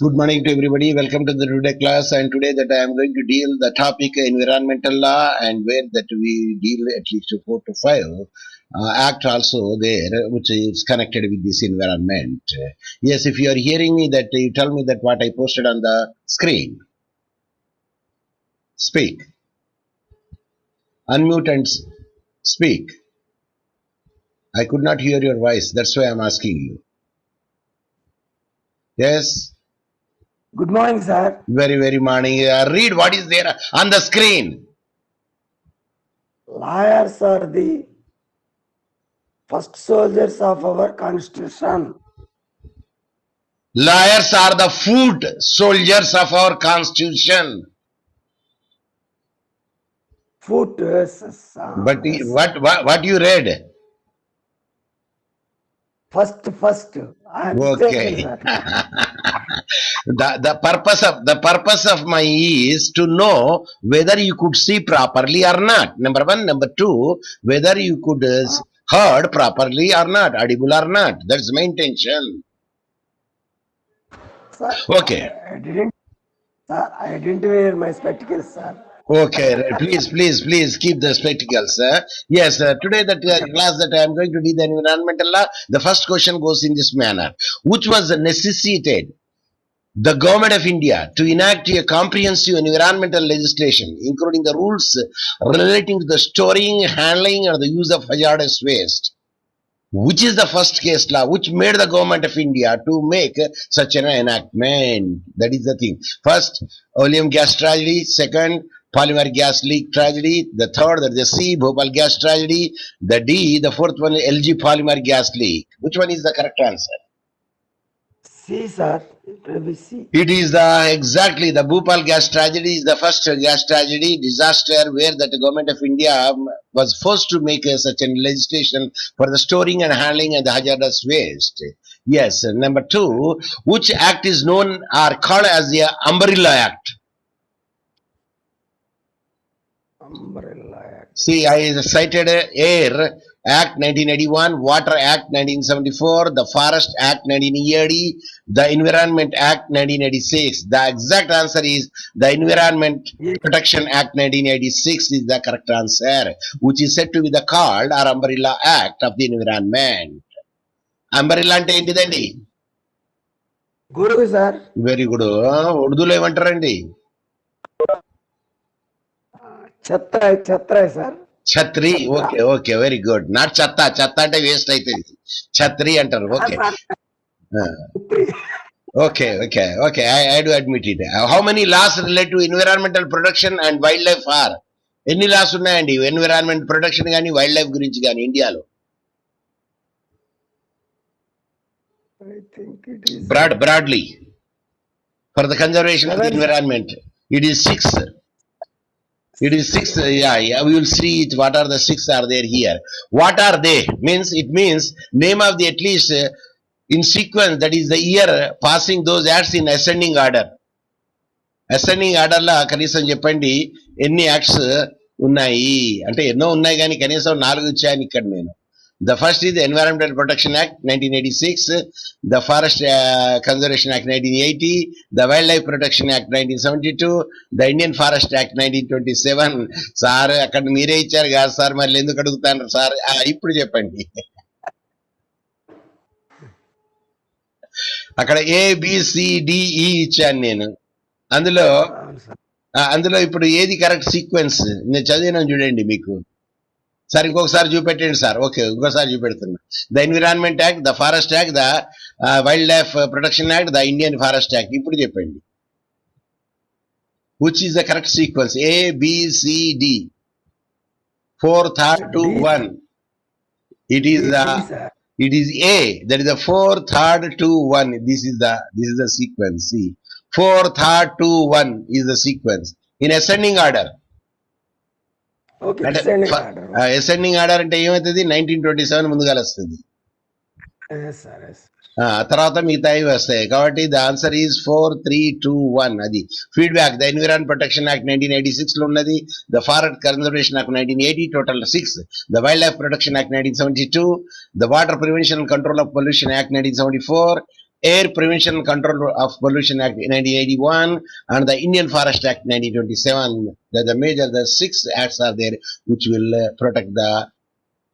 Good morning to everybody. Welcome to the today class. And today that I am going to deal the topic environmental law, and where that we deal at least 4 to 5 act also there, which is connected with this environment. Yes, if you are hearing me, that you tell me that what I posted on the screen. Speak. Unmute and speak. I could not hear your voice. That's why I'm asking you. Yes. Good morning, sir. Very morning. Read what is there on the screen. Lawyers are the first soldiers of our constitution. Lawyers are the foot soldiers of our constitution. Foot, yes, But yes. what you read? First. I am Okay. sir. The purpose of my is to know whether you could see properly or not. Number one. Number two, whether you could heard properly or not, audible or not. That's my intention. Sir, Okay. I didn't wear my spectacles, sir. Okay, please keep the spectacles. Yes, today that class that I am going to do the environmental law, the first question goes in this manner. Which was necessitated the government of India to enact a comprehensive environmental legislation, including the rules relating to the storing, handling, and the use of hazardous waste? Which is the first case law which made the government of India to make such an enactment? That is the thing. First, oleum gas tragedy. Second, polymer gas leak tragedy. The third, that is the C, Bhopal gas tragedy. The D, the fourth one, LG polymer gas leak. Which one is the correct answer? C, sir. It will be C. It is exactly the Bhopal gas tragedy is the first gas tragedy disaster where the government of India was forced to make such a legislation for the storing and handling of the hazardous waste. Yes. Number two, which act is known or called as the Umbrella Act? Umbrella Act. See, I cited Air Act 1981, Water Act 1974, the Forest Act 1980, the Environment Act 1986. The exact answer is the Environment Protection Act 1986 is the correct answer, which is said to be the called or Umbrella Act of the environment. Umbrella అంటే ఏంటిదండి? Guru, sir. Very good. ఉర్దూలో ఏమంటారండి? Chhatra, sir. ఛత్రి. Okay very good. Not చెత్త అంటే waste అవుతుంది. ఛత్రి అంటారు. Okay I do admit it. How many laws relate to environmental protection and wildlife are? ఎన్ని లాస్ ఉన్నాయండి ఎన్విరాన్మెంట్ ప్రొటెక్షన్ కానీ వైల్డ్ లైఫ్ గురించి కానీ ఇండియాలో? I think it is Broadly for the conservation of the environment, it is 6. It is 6. Yeah, we will see it. What are the 6 are there here? What are they? It means name of the at least in sequence, that is the year passing those acts in ascending order. Ascending order la కనీసం చెప్పండి ఎన్ని acts ఉన్నాయి అంటే ఎన్నో ఉన్నాయి కానీ కనీసం 4 ఇచ్చాను ఇక్కడ నేను. The first is the Environmental Protection Act 1986, the Forest Conservation Act 1980, the Wildlife Protection Act 1972, the Indian Forest Act 1927. Sir అక్కడ మీరే ఇచ్చారు కాదు సార్, మళ్ళీ ఎందుకు అడుగుతాను సార్? ఇప్పుడు చెప్పండి. అక్కడ ABCDE ఇచ్చాను నేను. అందులో ఇప్పుడు ఏది కరెక్ట్ సీక్వెన్స్ నేను చదివినాను చూడండి మీకు. సార్ ఇంకొకసారి చూపెట్టండి సార్. ఓకే, ఇంకోసారి చూపెడుతున్నా. The Environment Act, the Forest Act, the wildlife Protection Act, the Indian forest Act. ఇప్పుడు చెప్పండి which is the correct sequence? ABCD 4, 3, 2, 1. It is A. That is the 4, 3, 2, 1. This is the sequence. See, 4, 3, 2, 1 is the sequence in ascending order. Ascending order అంటే ఏమవుతుంది? 1927 ముందుగా వస్తుంది, తర్వాత మిగతా వస్తాయి. కాబట్టి ద ఆన్సర్ ఈజ్ 4, 3, 2, 1. అది ఫీడ్బ్యాక్. ద ఎన్విరాన్ ప్రొటెక్షన్ యాక్ట్ 1986 లో ఉన్నది, the forest conservation act 1980, total 6. The wildlife Protection act 1972, the water prevention and control of pollution act 1974, Air Prevention and Control of Pollution Act 1981 and the Indian Forest Act 1927. The 6 acts are there which will protect the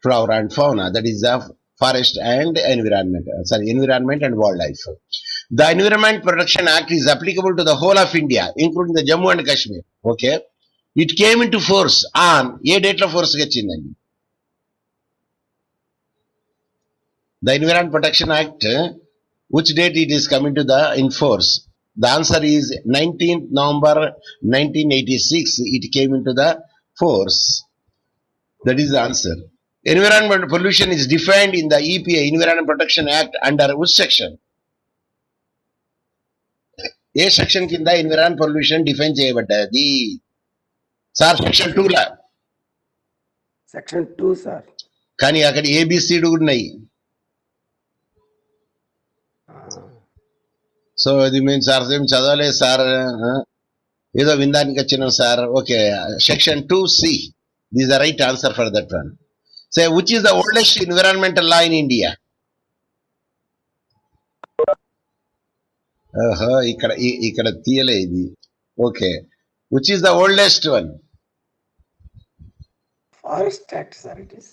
flora and fauna, that is the forest and environment and wildlife. The Environment Protection Act is applicable to the whole of India, including the Jammu and Kashmir. Okay, it came into force on A date లో force వచ్చిందండి? The Environment Protection Act, which date it is coming to the in force? The answer is 19th November 1986. It came into the force. That is the answer. Environment pollution is defined in the EPA Environment Protection Act under which section? ఏ section కింద environ pollution define చేయబడ్డది sir? Section 2 లా. Section 2 sir. కానీ అక్కడ A B C D ఉన్నాయి. So ఇది మేము sir ఏం చదవలేదు సార్, ఏదో వినడానికి వచ్చినాం sir. Okay, section 2C this the right answer for that one. Say which is the oldest environmental law in India? ఇక్కడ తీయలే ఇది. Okay, which is the oldest one? Forest act sir it is.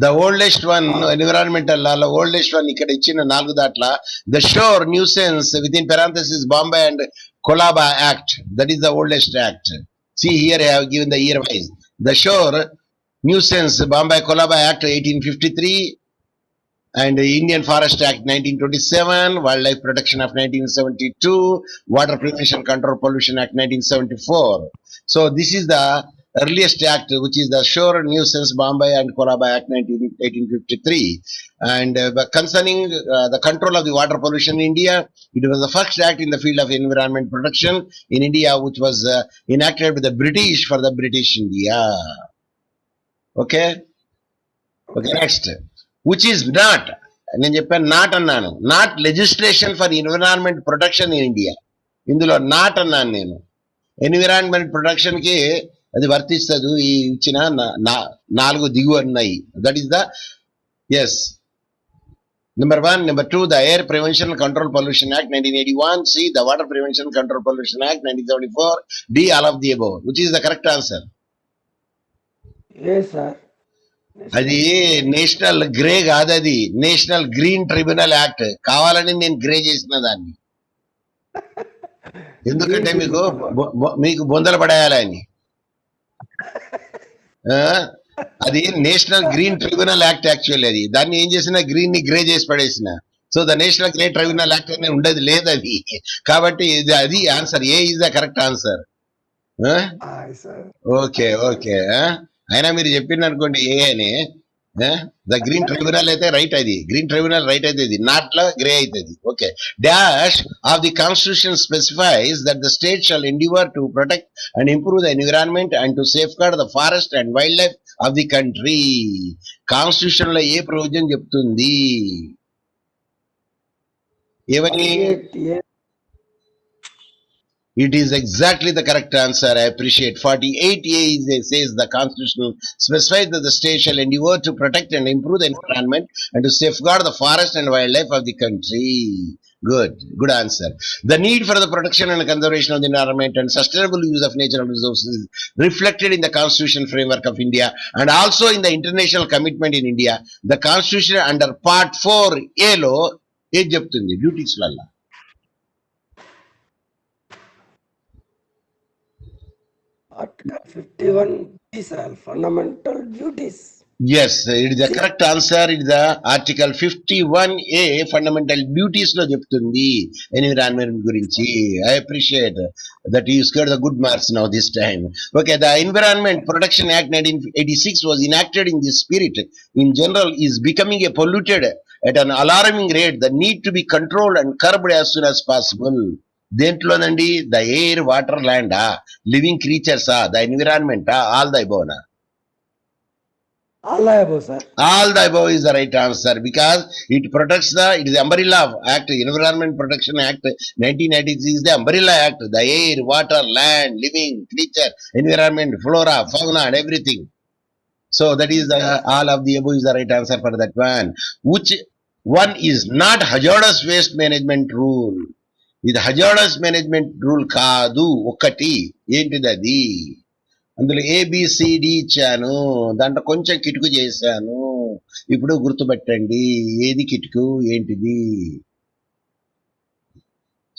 The oldest one, environmental law, oldest one ఇక్కడ ఇచ్చిన 4 Datla the Shore Nuisance within parenthesis Bombay and Colaba Act, that is the oldest act. See here I have given the year wise. The Shore Nuisance Bombay Colaba Act 1853 and the Indian Forest Act 1927, Wildlife Protection of 1972, Water Prevention Control Pollution Act 1974. So this is the earliest act, which is the Shore Nuisance Bombay and Colaba Act 1853. And concerning the control of the water pollution in India, it was the first act in the field of environment protection in India, which was enacted by the British for the British India. Okay? Okay, next. Which is not, నేను చెప్పాను not అన్నాను, not legislation for environment protection in India. ఇందులో not అన్నాను నేను. Environment protection కి అది వర్తిస్తుంది. ఈ ఇచ్చిన 4 దిగువ ఉన్నాయి. That is the S. Number 1, number 2, the Air Prevention and Control Pollution Act 1981. C, the Water Prevention and Control Pollution Act 1974. D, all of the above. Which is the correct answer? Yes, sir. అది national grey కాదు, అది national green tribunal act. కావాలని నేను grey చేసిన దాన్ని, ఎందుకంటే మీకు బొందలు పడేయాలని. అది national green tribunal act actually. అది దాన్ని ఏం చేసిన, గ్రీన్ ని గ్రే చేసి పడేసిన. So the national grey tribunal act అనేది ఉండదు, లేదు అది. కాబట్టి అది answer A is the correct answer. Okay okay, అయినా మీరు చెప్పింది అనుకోండి ఏ అని. ద గ్రీన్ ట్రిబ్యునల్ అయితే రైట్, అది గ్రీన్ ట్రిబ్యునల్ రైట్ అయితే ఇది నాట్లో గ్రే అవుతుంది. Okay, dash of the constitution specifies that the state shall Endeavour to protect and improve the environment and to safeguard the forest and wildlife of the country. Constitution లో ఏ provision చెప్తుంది? ఏమని? It is exactly the correct answer. I appreciate. 48A says the Constitution specifies that the state shall endeavor to protect and improve the environment and to safeguard the forest and wildlife of the country. Good answer. The need for the protection and conservation of the environment and sustainable use of natural resources is reflected in the Constitution framework of India and also in the international commitment in India. The Constitution under Part 4A lo ఏం చెప్తుంది duties వల్ల? Article 51B, sir, fundamental duties. Yes, it is the correct answer. It is the Article 51A fundamental duties lo చెప్తుంది environment గురించి. I appreciate that you scored the good marks now this time. Okay, the Environment Protection Act 1986 was enacted in this spirit. In general, is becoming a polluted at an alarming rate. The need to be controlled and curbed as soon as possible. దేంట్లోనండి? The air, water, land, living క్రీచర్సా, the ఎన్విరాన్మెంటా, all the above నా? All the above, sir. All the above is the right answer because it protects it is the umbrella act. Environment Protection Act 1996 is the umbrella act. The air, water, land, living creature, environment, flora, fauna and everything. So that is all of the above is the right answer for that one. Which one is not hazardous waste management rule? ఇది hazardous management rule కాదు. ఒకటి ఏంటిది అది? అందులో A B C D ఇచ్చాను, దాంట్లో కొంచెం కిటుకు చేశాను. ఇప్పుడు గుర్తుపెట్టండి ఏది కిటుకు ఏంటిది.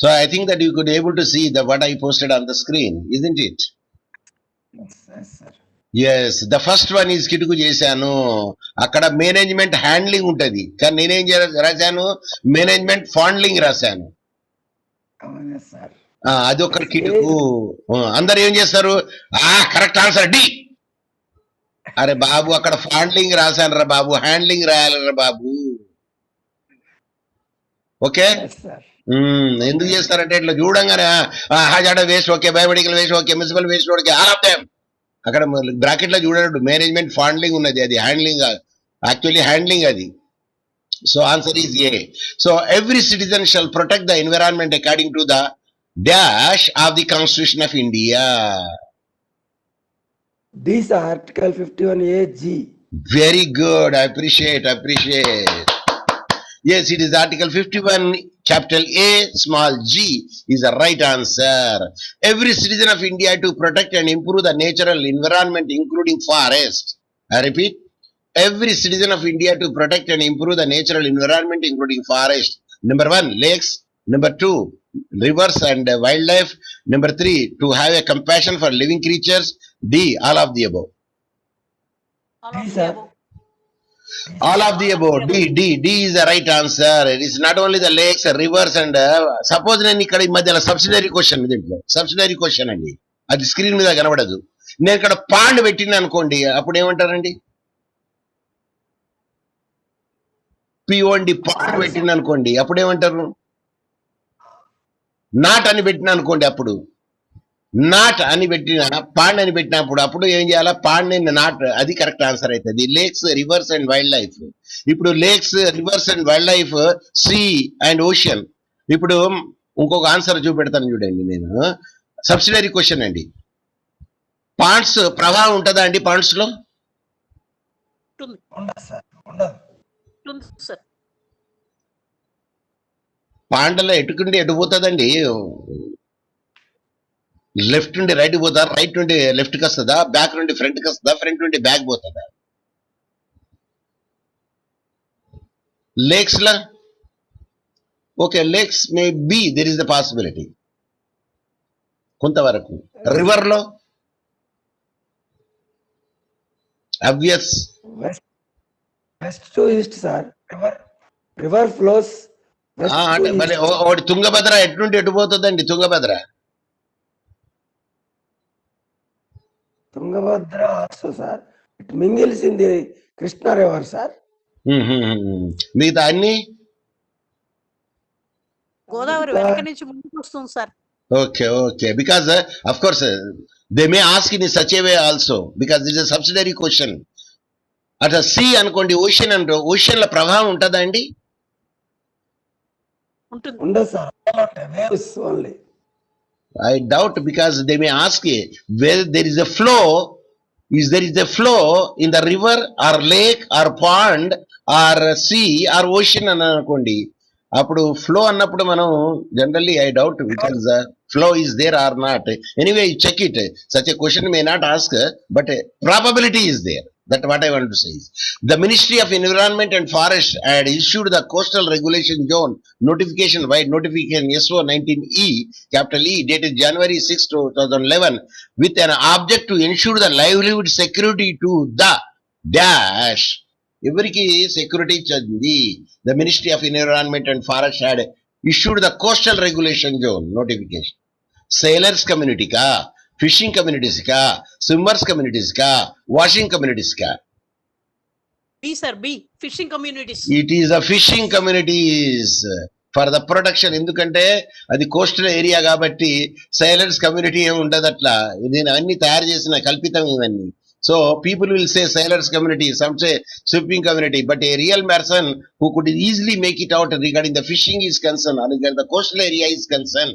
So I think that you could able to see the what I posted on the screen, isn't it? Yes, sir. Yes, the first one is కిటుకు చేశాను. అక్కడ మేనేజ్మెంట్ హ్యాండ్లింగ్ ఉంటది, కానీ నేనేం రాశాను, మేనేజ్మెంట్ ఫాండ్లింగ్ రాశాను. అవును సార్. అది ఒక కిటుకు. అందరు ఏం చేస్తారు, కరెక్ట్ ఆన్సర్ డి. అరే బాబు అక్కడ ఫాండ్లింగ్ రాశాను రా బాబు, హ్యాండ్లింగ్ రాయాలరా బాబు. ఓకే, ఎందుకు చేస్తారంటే ఇట్లా చూడంగానే hazard waste okay, biomedical waste okay, municipal waste okay, all of them. అక్కడ బ్రాకెట్ లో చూడడు మేనేజ్మెంట్ ఫాండ్లింగ్ ఉన్నది, అది హ్యాండ్లింగ్, యాక్చువల్లీ హ్యాండ్లింగ్ అది. So answer is a. So every citizen shall protect the environment according to the dash of the constitution of India. This Article 51A(G). Very good. I appreciate. Yes, it is Article 51, capital A, small g is the right answer. Every citizen of India to protect and improve the natural environment, including forest. I repeat, every citizen of India to protect and improve the natural environment, including forest. Number 1, lakes. Number 2, rivers and wildlife. Number 3, to have a compassion for living creatures. D, all of the above. All of the above. D is the right answer. It is not only the lakes, rivers and suppose నేను ఇక్కడ ఈ మధ్యలో subsidiary question, దీంట్లో subsidiary question అండి, అది screen మీద కనబడదు. నేను ఇక్కడ పాండ్ పెట్టిన అనుకోండి, అప్పుడు ఏమంటారండి? పిఓండి పాండ్ పెట్టిన అనుకోండి, అప్పుడు ఏమంటారు? నాట్ అని పెట్టిన అనుకోండి, అప్పుడు నాట్ అని పెట్టిన, పాండ్ అని పెట్టినప్పుడు అప్పుడు ఏం చేయాలా? పాండ్ అండ్ నాట్, అది కరెక్ట్ ఆన్సర్ అవుతుంది. Lakes, rivers and wildlife. ఇప్పుడు lakes, rivers and wildlife, sea and ocean. ఇప్పుడు ఇంకొక ఆన్సర్ చూపెడతాను చూడండి నేను. సబ్సిడరీ క్వశ్చన్ అండి. పాండ్స్ ప్రవాహం ఉంటుందా అండి? పాండ్స్ లో పాండలో ఎటుకుండి ఎటు పోతుందండి? లెఫ్ట్ నుండి రైట్ పోతా, రైట్ నుండి లెఫ్ట్ కి వస్తుందా, బ్యాక్ నుండి ఫ్రంట్ కి వస్తుందా, ఫ్రంట్ నుండి బ్యాక్ పోతుందా? Lakes law okay, lakes may be there is the possibility కొంతవరకు. రివర్ లో obvious west to east sir. River flows అంటే మరి ఒకటి తుంగభద్ర ఎటు నుండి ఎటు పోతుందండి? Tungabhadra also sir, it mingles in the Krishna river sir. మిగతా అన్ని గోదావరి వెనక నుంచి ముందుకు వస్తుంది sir. Okay, because of course they may ask in such a way also, because this is a subsidiary question. అట సీ అనుకోండి, ఓషన్ అంటే ఓషన్ లో ప్రవాహం ఉంటుందా అండి? ఉండదు sir, waves only. I doubt, because they may ask whether there is a flow, there is a flow in the river or lake or pond or sea or ocean అని అనుకోండి. అప్పుడు flow అన్నప్పుడు మనం generally I doubt because flow is there or not. Anyway, you check it. Such a question may not ask, but probability is there. That what I want to say is, the Ministry of Environment and Forest had issued the Coastal Regulation Zone notification, wide notification SO 19E, capital E, dated January 6, 2011, with an object to ensure the livelihood security to the dash. Every security chandi. The Ministry of Environment and Forest had issued the Coastal Regulation Zone notification. Sailors community ka, fishing communities కా, swimmers communities కా, washing communities కా? B sir, B fishing communities. It is the fishing communities for the protection. ఎందుకంటే అది coastal area కాబట్టి sailors community ఏమి ఉండదు అట్లా. ఇది అన్ని తయారు చేసిన కల్పితం ఇవన్నీ. So people will say sailors community, some say swimming community, but a real person who could easily make it out regarding the fishing is concerned, or regarding the coastal area is concerned.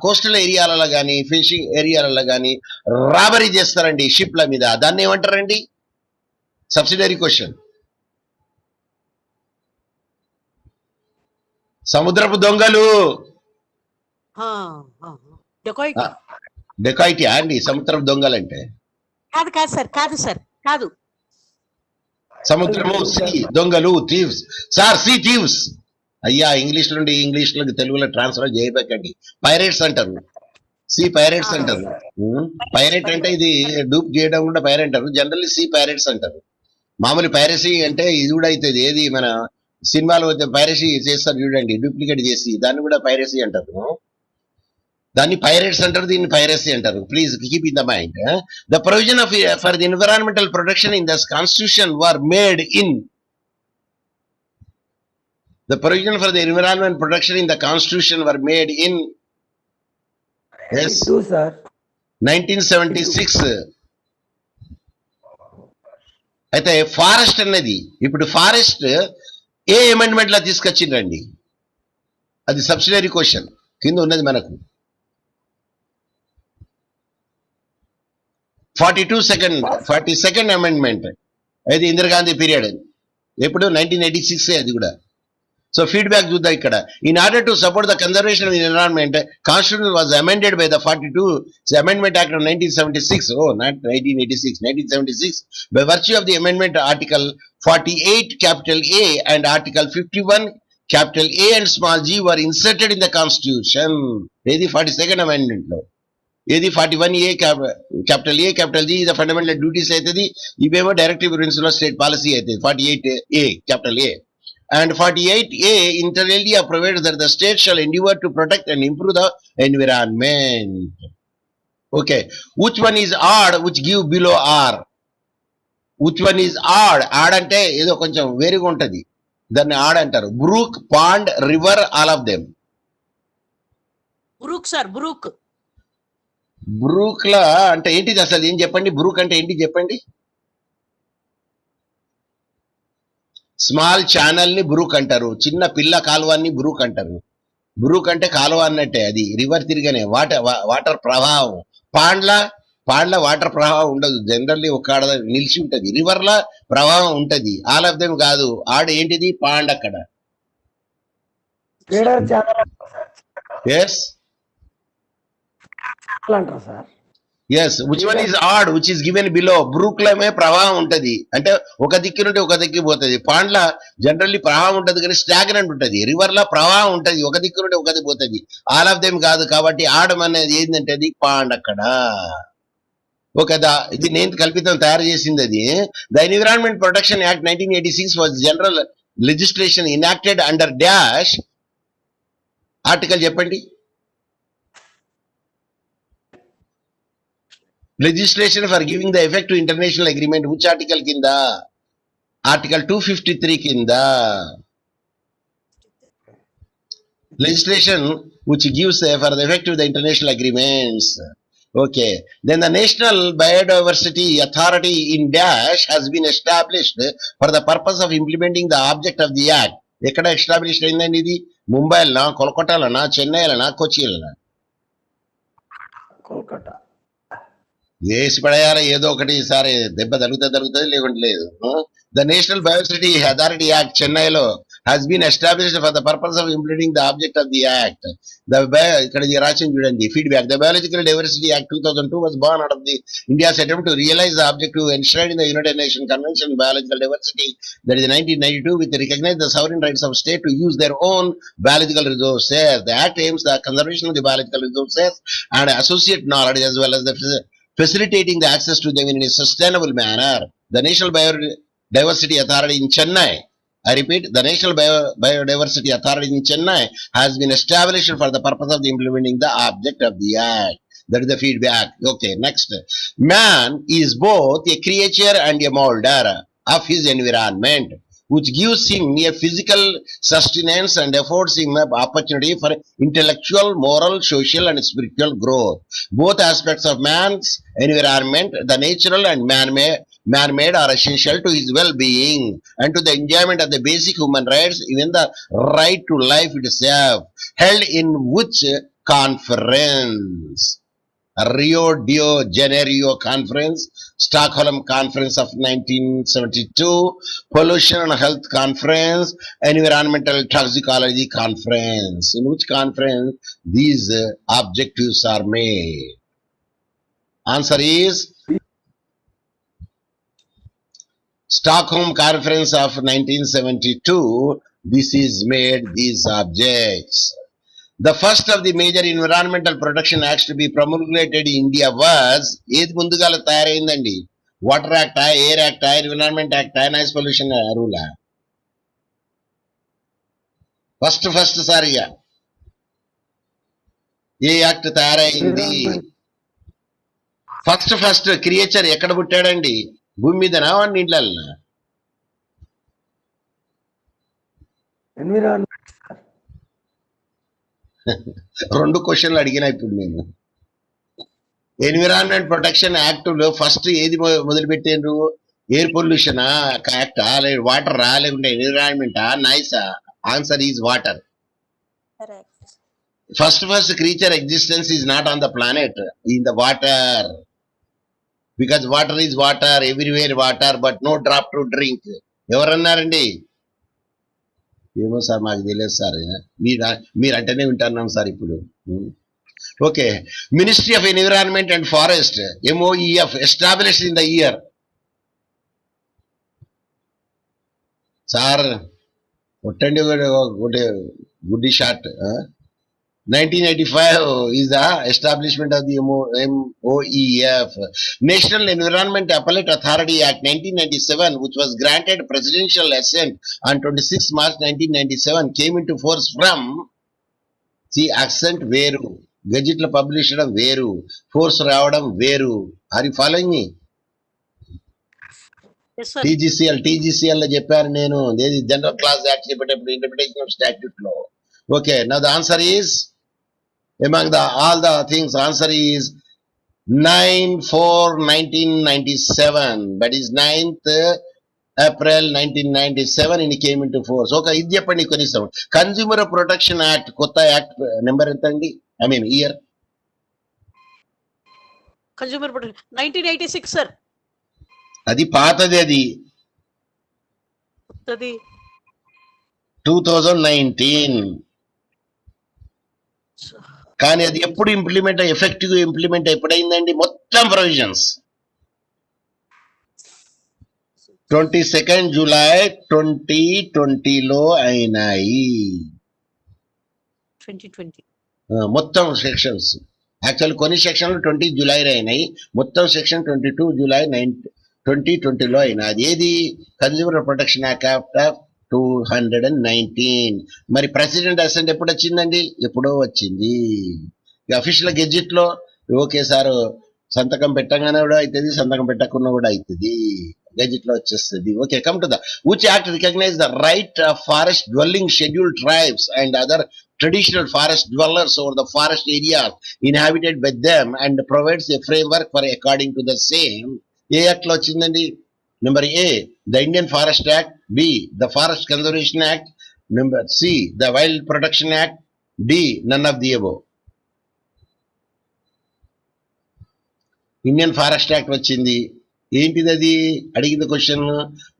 Coastal area లలో గానీ, fishing ఏరియాలలో గానీ robbery చేస్తారండి షిప్ల మీద. దాన్ని ఏమంటారండి? Subsidiary question. సముద్రపు దొంగలు. డెకాయిటీ. డెకాయిటీ అండి సముద్రపు దొంగలు అంటే? కాదు సార్, కాదు సార్, కాదు. సముద్రము సీ, దొంగలు థీవ్స్. Sir sea thieves. అయ్యా ఇంగ్లీష్ నుండి ఇంగ్లీష్ లోకి తెలుగులో ట్రాన్స్ఫర్ చేయబెక్కండి. పైరేట్స్ అంటారు, సీ పైరేట్స్ అంటారు. పైరేట్ అంటే ఇది డూప్ చేయడం కూడా పైరేట్ అంటారు. జనరల్లీ సీ పైరేట్స్ అంటారు. మామూలు పైరసీ అంటే ఇది కూడా అవుతుంది. ఏది మన సినిమాలో పైరసీ చేస్తారు చూడండి, డూప్లికేట్ చేసి, దాన్ని కూడా పైరసీ అంటారు. దాన్ని పైరేట్స్ అంటారు, దీన్ని పైరసీ అంటారు. Please keep in the mind. The provision of for the environmental protection in the constitution were made in the provision for the environment protection in the constitution were made in yes 2 sir 1976. అయితే forest అన్నది ఇప్పుడు forest ఏ amendment లా తీసుకొచ్చిండ్రండి? అది subsidiary question కింద ఉన్నది మనకు. 42nd amendment, అది Indira Gandhi period. ఎప్పుడు 1986 అది కూడా. సో ఫీడ్బ్యాక్ చూద్దాం ఇక్కడ. In order to support the conservation of the environment, constitution was amended by the 42 amendment act of 1976. Not 1986, 1976. By virtue of the amendment article 48 capital A and article 51 capital A and small g were inserted in the constitution. ఏది 42nd amendment లో. ఏది 41A capital A capital G the fundamental duties అవుతుంది. ఇవేమో directive principal state policy అవుతుంది 48A capital A. And 48A inter alia provides that the state shall endeavor to protect and improve the environment. Okay, which one is odd which give below R? Which one is odd? Odd అంటే ఏదో కొంచెం వేరుగా ఉంటది, దాన్ని odd అంటారు. Brook, pond, river, all of them. Brook sir, brook. Brook లా అంటే ఏంటిది అసలు? ఏం చెప్పండి, బ్రూక్ అంటే ఏంటి చెప్పండి. స్మాల్ ఛానల్ ని బ్రూక్ అంటారు, చిన్న పిల్ల కాలువాన్ని బ్రూక్ అంటారు. బ్రూక్ అంటే కాలువ అన్నట్టే, అది రివర్ తిరిగానే వాటర్ ప్రవాహం. పాండ్ల వాటర్ ప్రవాహం ఉండదు, జనరల్లీ ఒక ఆడ నిలిచి ఉంటది. రివర్ లా ప్రవాహం ఉంటది. ఆల్ ఆఫ్ దెమ్ కాదు. ఆడ ఏంటిది? పాండ్ అక్కడ. ఫీడర్ ఛానల్ ఎస్ అంటారు sir. Yes, which one is odd which is given below. Brook లోమే ప్రవాహం ఉంటది, అంటే ఒక దిక్కు నుండి ఒక దిక్కు పోతుంది. పాండ్ల జనరల్లీ ప్రవాహం ఉంటది కానీ స్టాగ్నెంట్ ఉంటది. రివర్ లో ప్రవాహం ఉంటది, ఒక దిక్కు నుండి ఒక దిక్కు పోతుంది. ఆల్ ఆఫ్ దెమ్ కాదు. కాబట్టి ఆడం అనేది ఏంటంటే అది పాండ్ అక్కడ. ఓకే, ఇది నేను కల్పితం తయారు చేసింది అది. The environment protection act 1986 was general legislation enacted under dash article చెప్పండి. Legislation for giving the effect to international agreement, which article kinda? Article 253 kinda. Legislation which gives for the effect to the international agreements. Okay, then the National Biodiversity Authority in dash has been established for the purpose of implementing the object of the act. ఎక్కడ establish అయిందండి ఇది? ముంబైలనా, కోల్కతాలనా, చెన్నైలనా, కొచ్చిలనా? కోల్కతా. వేసి పడేయాలి ఏదో ఒకటి. ఈసారి దెబ్బ తరుగుతుంది, లేకుంటే లేదు. The national biodiversity authority act చెన్నైలో has been established for the purpose of implementing the object of the act. ఇక్కడ రాసింది చూడండి feedback. The biological diversity act 2002 was born out of the India's attempt to realize the objective enshrined in the United Nations Convention on Biological Diversity, that is 1992, which recognized the sovereign rights of state to use their own biological resources. The act aims the conservation of the biological resources and associate knowledge as well as the facilitating the access to them in a sustainable manner. The National Biodiversity Authority in Chennai, I repeat, the National Biodiversity Authority in Chennai has been established for the purpose of implementing the object of the act. That is the feedback. Okay, next. Man is both a creature and a molder of his environment, which gives him a physical sustenance and affords him an opportunity for intellectual, moral, social, and spiritual growth. Both aspects of man's environment, the natural and man-made, are essential to his well-being and to the enjoyment of the basic human rights, even the right to life itself. Held in which conference? Rio de Janeiro Conference, Stockholm Conference of 1972, Pollution and Health Conference, Environmental Toxicology Conference. In which conference these objectives are made? Answer is Stockholm Conference of 1972. This is made these objects. The first of the major environmental protection acts to be promulgated in India was ఏది ముందుగాల తయారైందండి? Water యాక్టా, air యాక్టా, environment యాక్టా, noise pollution రూలా? First సారిగా ఏ act తయారైంది? Environment. ఫస్ట్ క్రియేచర్ ఎక్కడ పుట్టాడండి? భూమి మీదనా వాడి నీళ్ళన్నా? Environment. రెండు క్వశ్చన్లు అడిగినా ఇప్పుడు నేను. ఎన్విరాన్మెంట్ ప్రొటెక్షన్ యాక్ట్ లో ఫస్ట్ ఏది మొదలు పెట్టిండ్రు? ఎయిర్ పొల్యూషనా యాక్టా, లేదు వాటరా, లేకుంటే ఎన్విరాన్మెంటా, నాయిసా? Answer is water. Correct. First creature existence is not on the planet, in the water. Because water is water, everywhere water, but no drop to drink. ఎవరన్నారండి? ఏమో సార్ మాకు తెలియదు సార్, మీరంటేనే వింటున్నాం సార్ ఇప్పుడు. Okay, ministry of environment and forest, MOEF, established in the year. Sir కొట్టండి ఒకటి గుడ్డి shot. 1985 is the establishment of the MOEF, National Environment Appellate Authority Act 1997, which was granted presidential assent on 26 March 1997, came into force from, see, assent వేరు, gazette లో publish చేయడం వేరు, force రావడం వేరు. Are you following me? Yes, sir. TGCL లో చెప్పారు నేను, ఏది జనరల్ క్లాస్ యాక్ట్ చెప్పేటప్పుడు ఇంటర్ప్రిటేషన్ ఆఫ్ స్టాట్యూట్ లో. Okay, now the answer is, among all the things, answer is 9/4/1997, that is 9th April 1997 it came into force. Okay, ఇది చెప్పండి కనీసం. Consumer protection act కొత్త యాక్ట్ నెంబర్ ఎంత అండి? I mean year. Consumer protection. 1986, sir. అది పాతది, అది Uttadi. 2019. కానీ అది ఎప్పుడు ఎఫెక్టివ్ ఇంప్లిమెంట్ ఎప్పుడైందండి? మొత్తం ప్రొవిజన్స్ 22 జూలై 2020లో అయినాయి. 2020. మొత్తం సెక్షన్స్, యాక్చువల్ కొన్ని సెక్షన్లు 20 జూలైలో అయినాయి, మొత్తం సెక్షన్ 22 జూలై 2020లో అయినది. ఏది? Consumer protection act of 219. మరి ప్రెసిడెంట్ అసెంట్ ఎప్పుడు వచ్చిందండి? ఎప్పుడో వచ్చింది. అఫీషియల్ గెజిట్ లో ఓకే సార్, సంతకం పెట్టగానే కూడా అవుతుంది, సంతకం పెట్టకుండా కూడా అవుతుంది, గెజిట్ లో వచ్చేస్తుంది. Okay, come to the which act recognise the right of forest dwelling scheduled tribes and other traditional forest dwellers over the forest areas inhabited by them and provides a framework for according to the same. A act లో వచ్చిందండి? Number A, the Indian Forest Act. B, the Forest Conservation Act. Number C, the Wild Protection Act. D, none of the above. Indian forest act వచ్చింది. ఏంటిది అది? అడిగింది question.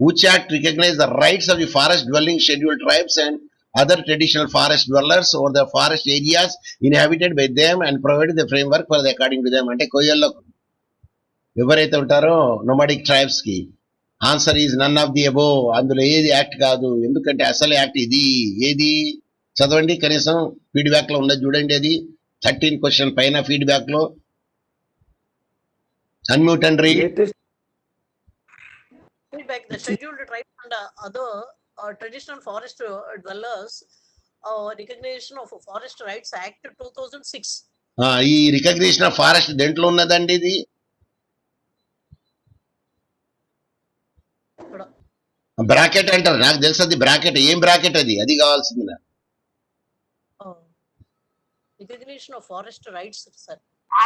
Which act recognise the rights of the forest dwelling scheduled tribes and other traditional forest dwellers over the forest areas inhabited by them and provided the framework for the according to them. అంటే కొయ్యల్లో ఎవరైతే ఉంటారో nomadic tribes కి. Answer is none of the above. అందులో ఏది act కాదు, ఎందుకంటే అసలు యాక్ట్ ఇది. ఏది? చదవండి కనీసం, ఫీడ్బ్యాక్ లో ఉండదు చూడండి. అది 13 క్వశ్చన్ పైన ఫీడ్బ్యాక్ లో. Unmute and read. Latest Feedback, the scheduled tribes and other traditional forest dwellers recognition of Forest Rights Act 2006. ఈ రికగ్నిషన్ ఆఫ్ ఫారెస్ట్ దేంట్లో ఉన్నదండి? ఇది బ్రాకెట్ అంటారు, నాకు తెలుసు అది బ్రాకెట్. ఏం బ్రాకెట్ అది? అది కావాల్సింది నాకు. Recognition of Forest Rights, sir.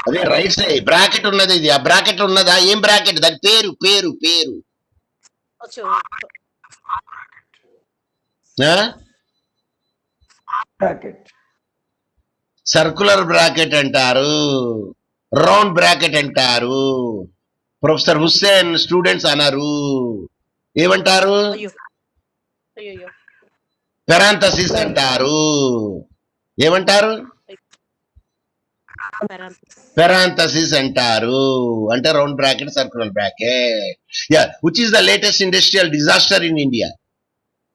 అదే రైట్స్ బ్రాకెట్ ఉన్నది. ఇది ఆ బ్రాకెట్ ఉన్నదా? ఏం బ్రాకెట్? దాని పేరు పేరు పేరు bracket. సర్కులర్ బ్రాకెట్ అంటారు. రౌండ్ బ్రాకెట్ అంటారు. ప్రొఫెసర్ హుస్సేన్ స్టూడెంట్స్ అన్నారు. ఏమంటారు? అయ్యో అయ్యో పెరాంథసిస్ అంటారు. ఏమంటారు? పెరాంథసిస్ అంటారు. అంటే round bracket, circular bracket. Yeah, which is the latest industrial disaster in India?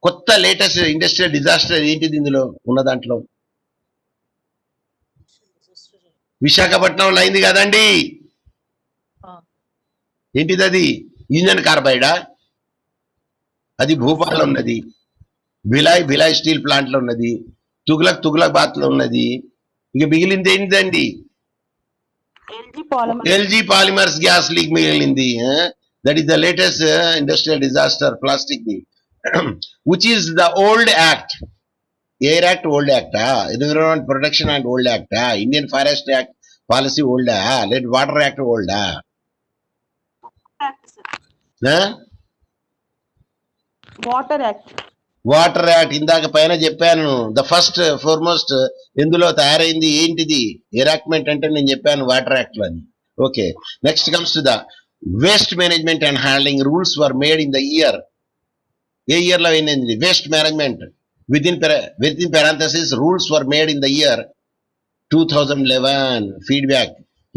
కొత్త లేటెస్ట్ ఇండస్ట్రియల్ డిజాస్టర్ ఏంటిది ఇందులో ఉన్న దాంట్లో? విశాఖపట్నంలో అయింది కదండి. ఏంటిది అది? యూనియన్ కార్బైడా? అది భూపాల్లో ఉన్నది. భిలాయ్ స్టీల్ ప్లాంట్ లో ఉన్నది. తుగ్లక్ లో ఉన్నది. ఇక మిగిలింది ఏంటిదండి? ఎల్జీ పాలిమర్స్ గ్యాస్ లీక్ మిగిలింది. That is the latest industrial disaster, plastic ది. Which is the old act? Air act old యాక్టా? ఎన్విరాన్మెంట్ ప్రొటెక్షన్ అండ్ ఓల్డ్ యాక్టా? ఇండియన్ ఫారెస్ట్ యాక్ట్ పాలసీ ఓల్డా? లేదా వాటర్ యాక్ట్ ఓల్డా? వాటర్ యాక్ట్ ఇందాక పైన చెప్పాను. ద ఫస్ట్ ఫార్మోస్ట్ ఎందులో తయారైంది ఏంటిది? ఎరాక్మెంట్ అంటే నేను చెప్పాను వాటర్ యాక్ట్ లో అని. Okay, next comes to the waste management and handling rules were made in the year. A year లో అయింది? Waste management with in parenthesis rules were made in the year 2011. Feedback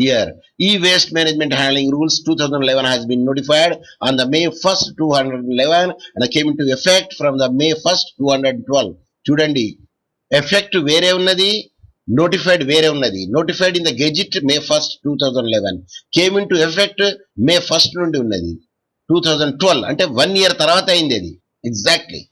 here. E-waste management handling rules 2011 has been notified on the May 1st 2011 and came into effect from the May 1st 2012. చూడండి, effect వేరే ఉన్నది, notified వేరే ఉన్నది. Notified in the gazette May 1st 2011, came in to effect May 1st నుండి ఉన్నది 2012. అంటే 1 year తర్వాత అయింది అది exactly.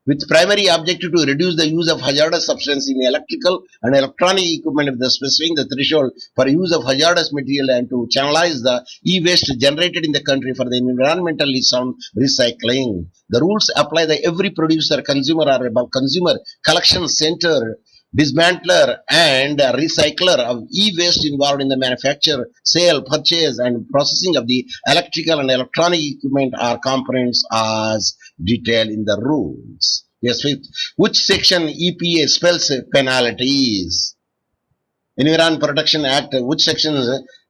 with primary objective to reduce the use of hazardous substance in electrical and electronic equipment with the specifying the threshold for use of hazardous material and to channelize the e-waste generated in the country for the environmentally sound recycling. The rules apply to every producer, consumer or consumer collection center, dismantler and recycler of e-waste involved in the manufacture, sale, purchase and processing of the electrical and electronic equipment or components as detailed in the rules. Yes, which section EPA spells penalties? Environment Protection Act, which section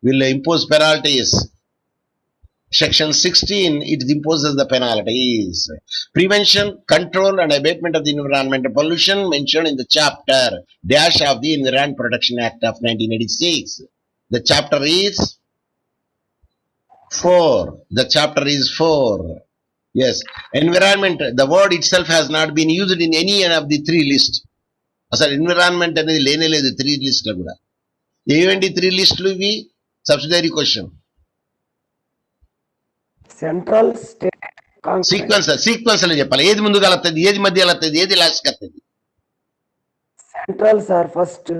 will impose penalties? Section 16, it imposes the penalties. Prevention, control and abatement of the environmental pollution mentioned in the chapter dash of the Environment Protection Act of 1986. The chapter is 4. The chapter is 4. Yes, environment, the word itself has not been used in any of the 3 lists. అసలు environment అనేది లేనే లేదు 3 list లో కూడా. ఏవండి 3 లిస్టులు ఇవి? Subsidiary question. Central state sequence లో చెప్పాలి. ఏది ముందుగా వస్తుంది, ఏది మధ్యలో వస్తుంది, ఏది లాస్ట్ వస్తుంది? Central sir first,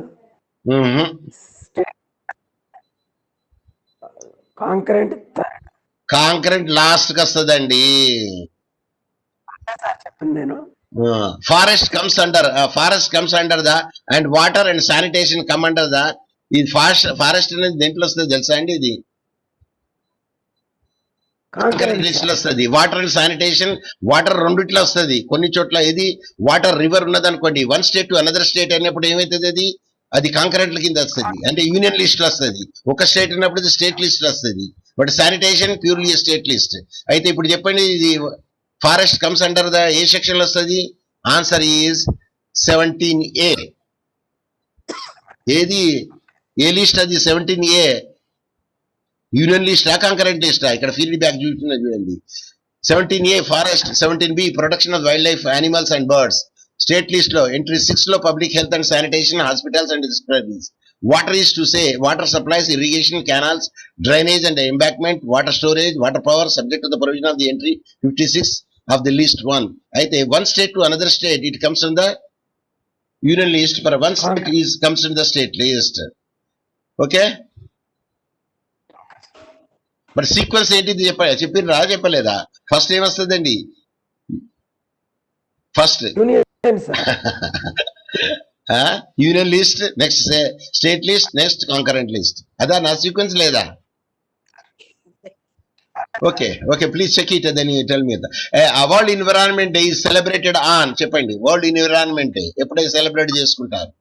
concurrent concrete last కి వస్తుందండి. చెప్పండి నేను. Forest comes under the and water and sanitation come under the. ఇది ఫారెస్ట్ అనేది దేంట్లో వస్తుంది తెలుసా అండి? ఇది కాంక్రీట్ లిస్ట్ లో వస్తుంది. వాటర్ అండ్ శానిటేషన్, వాటర్ రెండిట్లో వస్తుంది. కొన్ని చోట్ల ఇది వాటర్ రివర్ ఉన్నది అనుకోండి, one state to another state అయినప్పుడు ఏమవుతుంది? అది కాంక్రీట్ల కింద వస్తుంది, అంటే యూనియన్ లిస్ట్ లో వస్తుంది. ఒక స్టేట్ ఉన్నప్పుడు స్టేట్ లిస్ట్ లో వస్తుంది. But sanitation purely state list. అయితే ఇప్పుడు చెప్పండి, ఇది ఫారెస్ట్ కమ్స్ అండర్ ద ఏ సెక్షన్ లో వస్తుంది? Answer is 17A. ఏది ఏ లిస్ట్ అది? 17A. యూనియన్ లిస్టా కాంకరెంట్ లిస్టా? ఇక్కడ ఫీడ్బ్యాక్ చూస్తున్నా చూడండి. 17A forest, 17B protection of wildlife, animals and birds. State list లో ఎంట్రీ 6 లో public health and sanitation, hospitals and dispensaries. Water is to say water supplies, irrigation, canals, drainage and embankment, water storage, water power subject to the provision of the entry 56 of the list 1. అయితే one state to another state it comes in the union list, for one state comes in the state list. Okay, మరి sequence ఏంటిది చెప్పిర్రా చెప్పలేదా? First ఏమొస్తుందండి? First union list, next state list, next concurrent list. అదా నా sequence లేదా? Okay okay, please check it, then you tell me. World environment day is celebrated on, చెప్పండి. World environment day ఎప్పుడైతే సెలబ్రేట్ చేసుకుంటారు?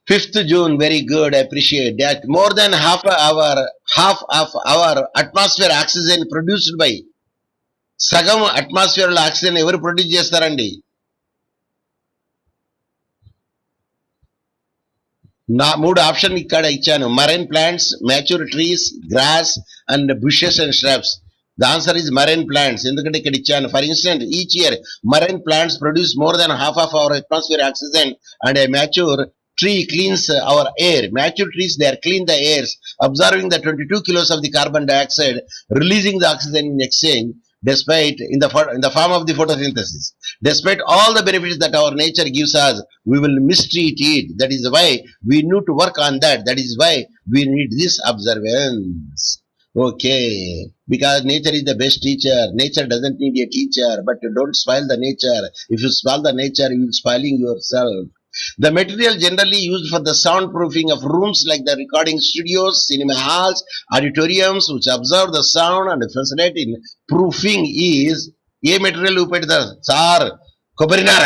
5th June, very good, appreciate that. More than half of our atmosphere oxygen produced by సగం atmosphere లో oxygen ఎవరు produce చేస్తారండి? నా 3 option ఇక్కడ ఇచ్చాను. Marine plants, mature trees, grass and bushes and shrubs. The answer is marine plants. ఎందుకంటే ఇక్కడ ఇచ్చాను. For instant, each year marine plants produce more than half of our atmosphere oxygen and a mature tree cleans our air. Mature trees, they are clean the airs, absorbing the 22 kilos of the carbon dioxide, releasing the oxygen in exchange, despite in the form of the photosynthesis. Despite all the benefits that our nature gives us, we will mistreat it. That is why we need to work on that. That is why we need this observance. Okay, because nature is the best teacher. Nature doesn't need a teacher, but don't spoil the nature. If you spoil the nature, you will spoiling yourself. The material generally used for the soundproofing of rooms like the recording studios, cinema halls, auditoriums, which absorb the sound and facilitate in proofing is A material ఉపయోగిస్తారు sir? కొబ్బరినార.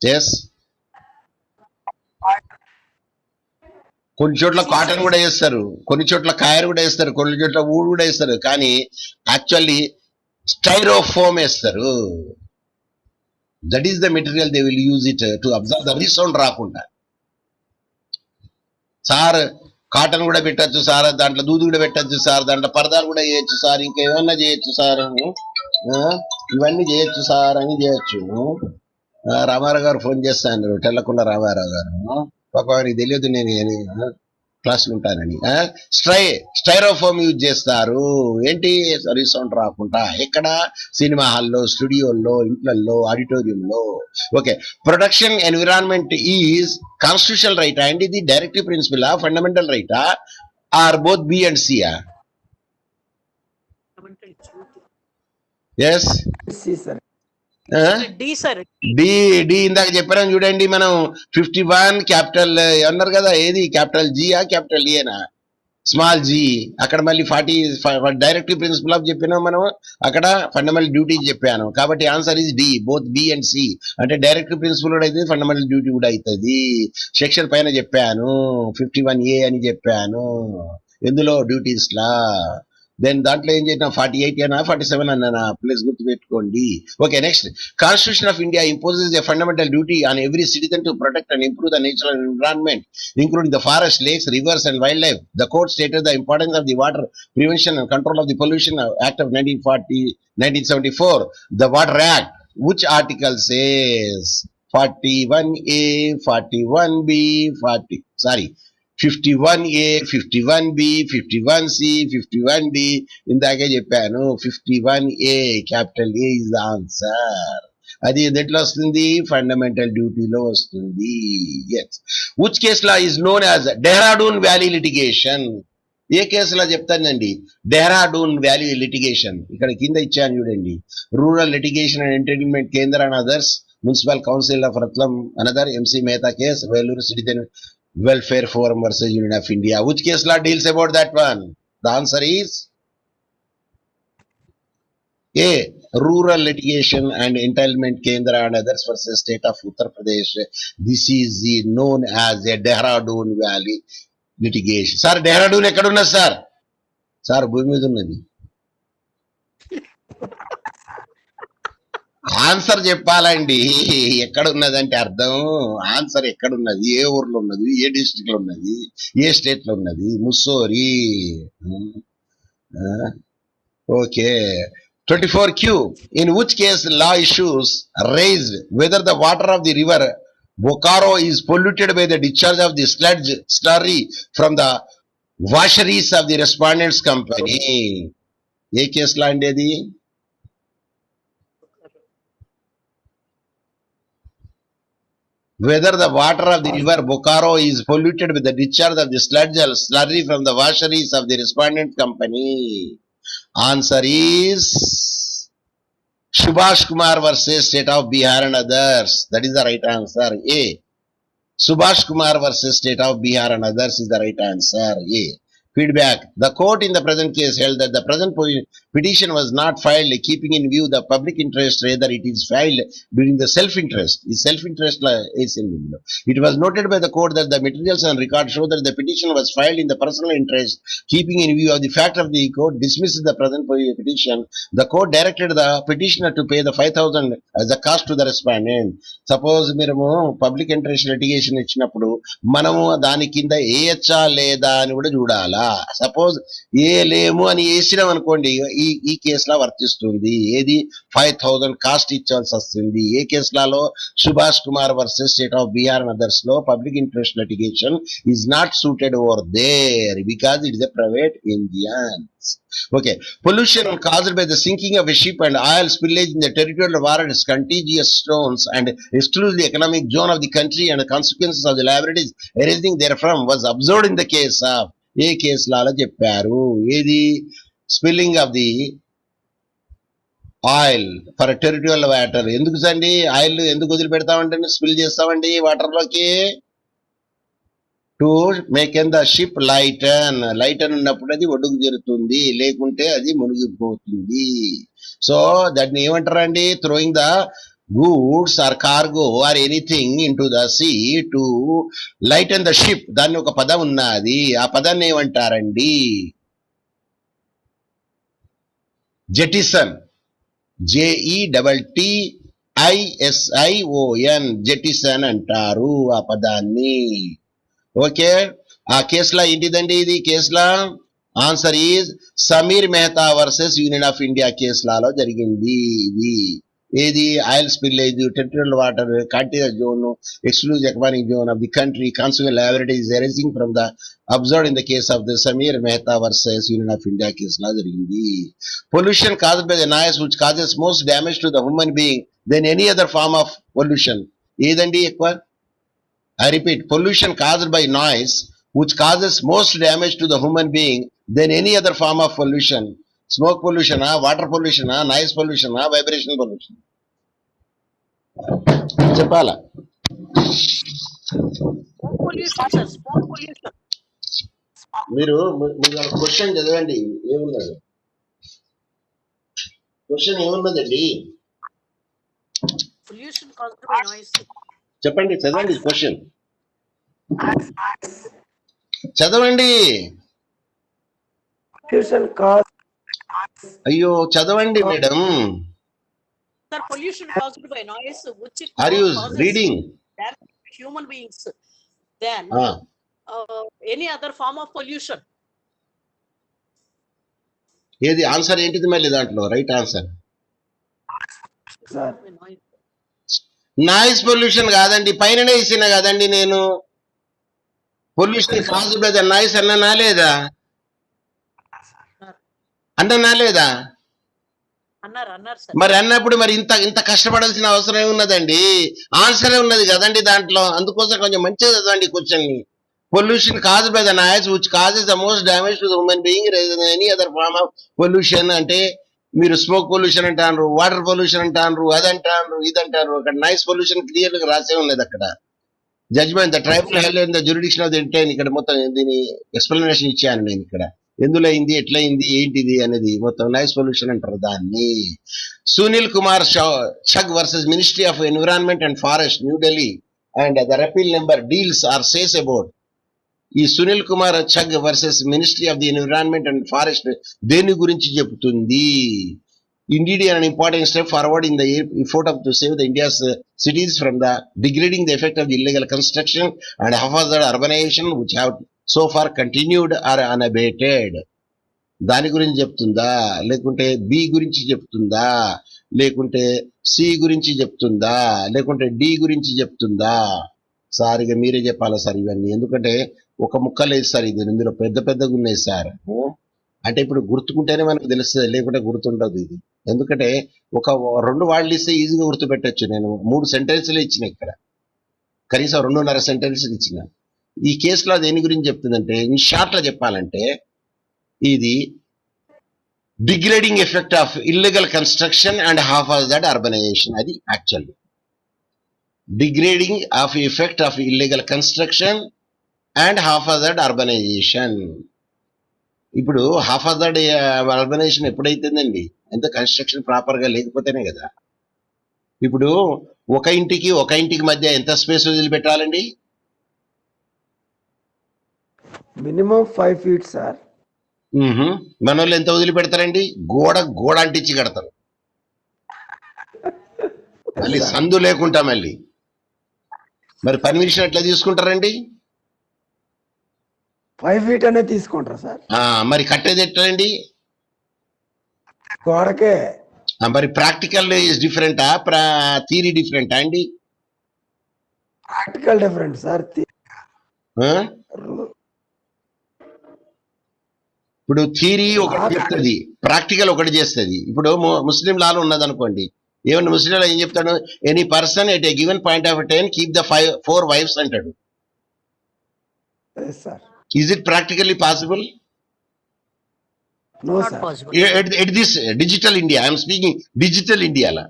Yes, కొన్ని చోట్ల cotton కూడా వేస్తారు, కొన్ని చోట్ల coir కూడా వేస్తారు, కొన్ని చోట్ల ఊడు కూడా వేస్తారు, కానీ యాక్చువల్లీ స్టైరోఫోమ్ వేస్తారు. That is the material they will use it to observe the resound రాకుండా. సార్ కాటన్ కూడా పెట్టచ్చు సార్, దాంట్లో దూది కూడా పెట్టచ్చు సార్, దాంట్లో పరదాలు కూడా చేయొచ్చు సార్, ఇంకేమన్నా చేయొచ్చు సార్ అని, ఇవన్నీ చేయొచ్చు సార్ అని చేయొచ్చు. రామారావు గారు ఫోన్ చేస్తాను, తెల్లకుండా రామారావు గారు, పాప వారికి తెలియదు నేను క్లాసులు ఉంటానని. స్టైరోఫోమ్ యూజ్ చేస్తారు. ఏంటి? రీసౌండ్ రాకుండా. ఎక్కడ? సినిమా హాల్లో, స్టూడియోల్లో, ఇంట్లల్లో, ఆడిటోరియంలో. Okay, protection environment is constitutional రైటా అండ్ ఇది డైరెక్టివ్ ప్రిన్సిపల్ ఫండమెంటల్ రైటా ఆర్ బోత్ బి అండ్ సియా? Yes, sir. D sir. D ఇందాక చెప్పారని చూడండి. మనం 51 క్యాపిటల్ అన్నారు కదా, ఏది క్యాపిటల్ జియా క్యాపిటల్ ఏనా? Small G. అక్కడ మళ్ళీ 40 డైరెక్టివ్ ప్రిన్సిపల్ ఆఫ్ చెప్పినాం మనం, అక్కడ ఫండమెంటల్ డ్యూటీ చెప్పాను. కాబట్టి answer is D, both B and C. అంటే డైరెక్టివ్ ప్రిన్సిపల్ కూడా అవుతుంది, ఫండమెంటల్ డ్యూటీ కూడా అవుతుంది. సెక్షన్ పైన చెప్పాను, 51A అని చెప్పాను, ఎందులో డ్యూటీస్ లా. దెన్ దాంట్లో ఏం చేసినా 48 అన్నా 47 అన్నా, ప్లీజ్ గుర్తుపెట్టుకోండి. Okay, next. Constitution of India imposes a fundamental duty on every citizen to protect and improve the natural environment, including the forest, lakes, rivers and wildlife. The court stated the importance of the Water Prevention and Control of the Pollution Act of 1974, the Water Act. Which article says 41A, 41B, 51A, 51B, 51C, 51D. ఇందాకే చెప్పాను, 51A, capital A is the answer. అది ఎట్లా వస్తుంది? Fundamental డ్యూటీలో వస్తుంది. Yes. Which case law is known as Dehradun valley litigation? ఏ కేసులా చెప్తానండి? Dehradun valley litigation. ఇక్కడ కింద ఇచ్చాను చూడండి. Rural litigation and entertainment Kendra and others, municipal council of Ratlam another, MC Mehta case, Vellore citizen Welfare Forum versus Union of India. Which case law deals about that one? The answer is A. Rural Litigation and Entitlement Kendra and others versus State of Uttar Pradesh. This is known as a Dehradun Valley litigation. Sir, Dehradun ekkadunna sir? Sir, భూమి మీద ఉన్నది. Answer చెప్పాలండి. ఎక్కడున్నదంటే అర్థం, answer ఎక్కడున్నది, ఏ ఊర్లో ఉన్నది, ఏ district లో ఉన్నది, ఏ స్టేట్ లో ఉన్నది? Mussoorie. Okay, 24Q. In which case law issues raised whether the water of the river Bokaro is polluted by the discharge of the slurry from the washeries of the respondents company. ఏ case law అండి అది? Whether the water of the river Bokaro is polluted with the discharge of the slurry from the washeries of the respondent company. Answer is Subhash Kumar versus State of Bihar and others. That is the right answer. A. Subhash Kumar versus State of Bihar and others is the right answer. A. feedback. The court in the present case held that the present petition was not filed keeping in view the public interest, rather it is filed during the self-interest. The self-interest is in view. It was noted by the court that the materials and record show that the petition was filed in the personal interest, keeping in view of the fact of the court dismissed the present petition. The court directed the petitioner to pay the 5,000 as the cost to the respondent. Suppose మేము public interest litigation ఇచ్చినప్పుడు మనము దాని కింద ఏయచ్చా లేదా అని కూడా చూడాలా. Suppose ఏ లేము అని వేసినాం అనుకోండి, ఈ కేసులా వర్తిస్తుంది. ఏది 5,000 కాస్ట్ ఇచ్చాల్సి వస్తుంది. ఏ కేసులలో Subhash Kumar versus state of Bihar and others లో public interest litigation is not suited over there because it is a private Indians. Okay, pollution caused by the sinking of a ship and oil spillage in the territorial waters, contiguous zones and exclusive economic zone of the country and the consequences of the liabilities arising therefrom was observed in the case of ఏ కేసులలో చెప్పారు. ఏది spilling of the oil for territorial water. ఎందుకు సండి oil ఎందుకు వదిలిపెడతామంటే spill చేస్తామండి water లోకి? To make an the ship lighten. Lighten ఉన్నప్పుడు అది ఒడ్డుకు చేరుతుంది, లేకుంటే అది మునిగిపోతుంది. సో దాన్ని ఏమంటారండి? Throwing the goods or cargo or anything into the sea to lighten the ship. దాన్ని ఒక పదం ఉన్నది, ఆ పదాన్ని ఏమంటారండి? జెటిసన్. JETTISION జెటిసన్ అంటారు ఆ పదాన్ని. ఓకే, ఆ కేసులో ఏంటిదండి? ఇది కేసులో answer is Sameer Mehta versus union of India కేసులలో జరిగింది. ఇది ఏది oil spillage, territorial water, continental zone, exclusive economic zone of the country, consequent liabilities arising from the observed in the case of the Sameer Mehta versus union of India కేసులో జరిగింది. Pollution caused by the noise which causes most damage to the human being than any other form of pollution. ఏదండి ఎక్కువ? I repeat, pollution caused by noise which causes most damage to the human being than any other form of pollution. Smoke pollution, water pollution, noise pollution, vibration pollution. చెప్పాలా? Smoke pollution, sir. Smoke pollution. మీరు question చదవండి. ఏమున్నది question? ఏమున్నదండి? Pollution caused by noise. చెప్పండి, చదవండి question చదవండి. Pollution caused అయ్యో చదవండి మేడం. Sir, pollution caused by noise which are you causes reading? damage to human beings than any other form of pollution. ఏది ఆన్సర్ ఏంటిది మళ్ళీ దాంట్లో? Right answer sir. Noise. Noise pollution కాదండి, పైననే ఇచ్చిన కదండి నేను. Pollution caused by the noise అన్ననా లేదా? అన్ననా లేదా? అన్నారు సార్. మరి అన్నప్పుడు మరి ఇంత కష్టపడాల్సిన అవసరం ఏమున్నదండి? ఆన్సరే ఉన్నది కదండి దాంట్లో. అందుకోసం కొంచెం మంచిగా చదవండి క్వశ్చన్ ని. Pollution caused by the noise which causes the most damage to the human being any other form of pollution. అంటే మీరు స్మోక్ పొల్యూషన్ అంటారు, వాటర్ పొల్యూషన్ అంటారు, అది అంటారు, ఇది అంటారు. అక్కడ నాయిస్ పొల్యూషన్ క్లియర్ గా రాసే ఉన్నది అక్కడ. Judgement the tribal held in the jurisdiction of the ఇంటైన్. ఇక్కడ మొత్తం దీని ఎక్స్ప్లెనేషన్ ఇచ్చాను నేను ఇక్కడ. ఎందులో అయింది, ఎట్లా అయింది, ఏంటిది అనేది మొత్తం నాయిస్ పొల్యూషన్ అంటారు దాన్ని. Sunil Kumar Chugh versus ministry of environment and forest New Delhi and the repeal number deals or says about. ఈ Sunil Kumar Chugh versus ministry of the environment and forest దేని గురించి చెబుతుంది? Indeed, an important step forward in the effort to save the India's cities from the degrading the effect of the illegal construction and haphazard urbanization which have so far continued or unabated. దాని గురించి చెప్తుందా, లేకుంటే B గురించి చెప్తుందా, లేకుంటే C గురించి చెప్తుందా, లేకుంటే డి గురించి చెప్తుందా? సార్ ఇక మీరే చెప్పాలా సార్ ఇవన్నీ. ఎందుకంటే ఒక ముక్క లేదు సార్, ఇది ఇందులో పెద్ద పెద్దగా ఉన్నాయి సార్. అంటే ఇప్పుడు గుర్తుకుంటేనే మనకు తెలుస్తుంది, లేకుంటే గుర్తుండదు ఇది. ఎందుకంటే ఒక 2 వర్డ్లు ఇస్తే ఈజీగా గుర్తుపెట్టచ్చు. నేను 3 సెంటెన్స్లు ఇచ్చిన ఇక్కడ, కనీసం 2.5 సెంటెన్స్లు ఇచ్చిన. ఈ కేసులో దేని గురించి చెప్తుందంటే, ఇన్ షార్ట్ లో చెప్పాలంటే, ఇది degrading effect of illegal construction and haphazard urbanisation. అది actually degrading of effect of illegal construction and haphazard urbanisation. ఇప్పుడు half of the day urbanisation ఎప్పుడైతుందండి? ఎంత కన్స్ట్రక్షన్ ప్రాపర్ గా లేకపోతేనే కదా. ఇప్పుడు ఒక ఇంటికి మధ్య ఎంత స్పేస్ వదిలిపెట్టాలండి? Minimum 5 feet, sir. మనోళ్ళు ఎంత వదిలిపెడతారండి? గోడ అంటించి కడతారు, మళ్ళీ సార్. సందు లేకుండా. మళ్ళీ మరి పర్మిషన్ ఎట్లా తీసుకుంటారండి? 5 feet అనే తీసుకుంటారా సార్? మరి కట్టేది ఎట్లండి? గోడకే. మరి ప్రాక్టికల్ ఇస్ డిఫరెంటా, థియరీ డిఫరెంటా అండి? Practical different sir. ఆ? ఇప్పుడు థియరీ ఒకటి చెప్తుంది, ప్రాక్టికల్ ఒకటి చేస్తుంది. ఇప్పుడు ముస్లిం లాలో ఉన్నది అనుకోండి, ఏమన్నా ముస్లింలో ఏం చెప్తాడు? Any person at a given point of time keep the 4 wives అంటాడు. Sir. Is it practically possible? No Not sir. possible. At this digital India, I'm speaking digital ఇండియాలో.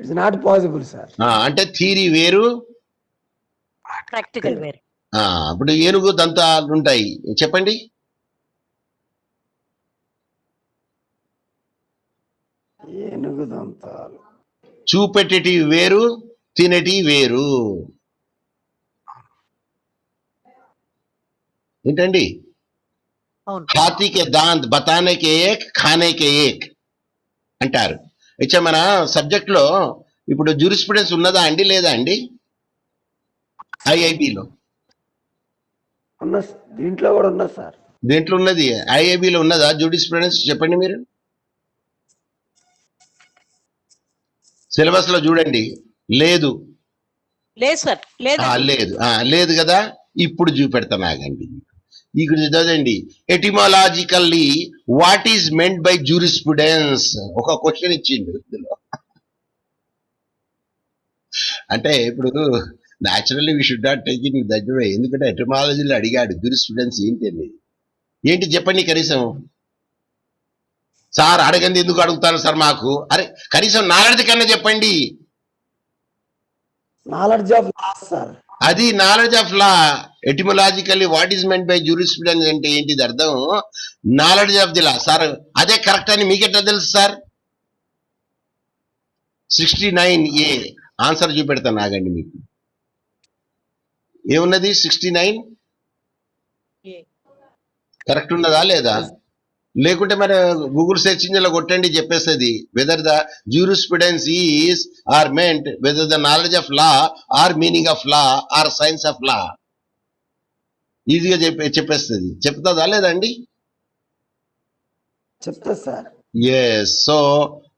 It's not possible sir. అంటే theory వేరు, Practical వేరు. ఇప్పుడు ఏనుగు దంతాలు ఉంటాయి, చెప్పండి. ఏనుగు దంతాలు. చూపెట్టేటివి వేరు, తినేటివి వేరు. ఏంటండి? అవును. హాతీ కే దాంత్ బతానే కే ఏక్, ఖానే కే ఏక్ అంటారు. ఇచ్చా మన సబ్జెక్ట్ లో ఇప్పుడు జ్యూరిస్ప్రుడెన్స్ ఉన్నదా అండి, లేదా అండి? ఐఐబిలో ఉన్న దీంట్లో కూడా ఉన్నది సార్. దేంట్లో ఉన్నది? ఐఐబిలో ఉన్నదా జ్యూరిస్ప్రుడెన్స్? చెప్పండి మీరు. సిలబస్ లో చూడండి. లేదు. లేదు సార్, లేదు. లేదు కదా. ఇప్పుడు చూపెడతాను, ఆగండి. ఇక్కడ చదవండి. Etymologically what is meant by jurisprudence? ఒక క్వశ్చన్ ఇచ్చిండు ఇందులో. అంటే ఇప్పుడు naturally we should not take in that way, ఎందుకంటే ఎటిమాలజీలో అడిగాడు జ్యూరిస్ప్రుడెన్స్ ఏంటి అని. ఏంటి చెప్పండి కనీసం. సార్ అడగండి, ఎందుకు అడుగుతారు సార్ మాకు? అరే కనీసం నాలెడ్జ్ కన్నా చెప్పండి. Knowledge of law sir. అది knowledge of law. Etymologically what is meant by jurisprudence అంటే ఏంటిది అర్థం? Knowledge of the law. Sir అదే కరెక్ట్ అని మీకెట్లా తెలుసు సార్? 69A ఆన్సర్ చూపెడతాను, ఆగండి. మీకు ఏమున్నది? 69 ఏ. కరెక్ట్ ఉన్నదా లేదా? లేకుంటే మరి గూగుల్ సెర్చ్ ఇంజిన్ లో కొట్టండి, చెప్పేస్తుంది. Whether the jurisprudence is or మెంట్, whether the knowledge of law or meaning of law or science of law. ఈజీగా చెప్పేస్తుంది. చెప్తుందా లేదండి? చెప్తా sir. Yes. So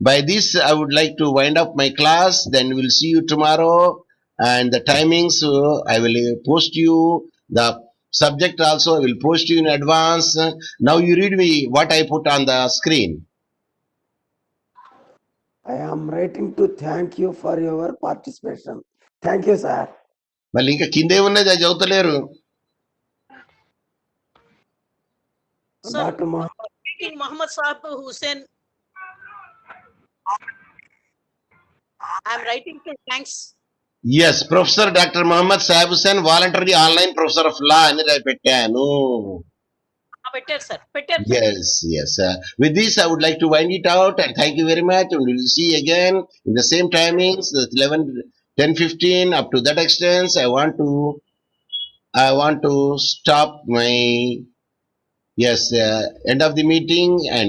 by this, I would like to wind up my class. Then we'll see you tomorrow. And the timings, I will post you. The subject also, I will post you in advance. Now you read me what I put on the screen. I am writing to thank you for your participation. Thank you, sir. మళ్ళీ ఇంకా కిందే ఉన్నది, అది చదువుతలేరు. Sir, Dr. Muhammad Saab Hussain. I am writing to thanks. Yes, Professor Dr. Muhammad Saab Hussain, voluntary online professor of law అని పెట్టాను. పెట్టారు sir, పెట్టారు. Yes. With this, I would like to wind it out and thank you very much. And we will see again in the same timings, 10:15. Up to that extent, I want to stop my end of the meeting and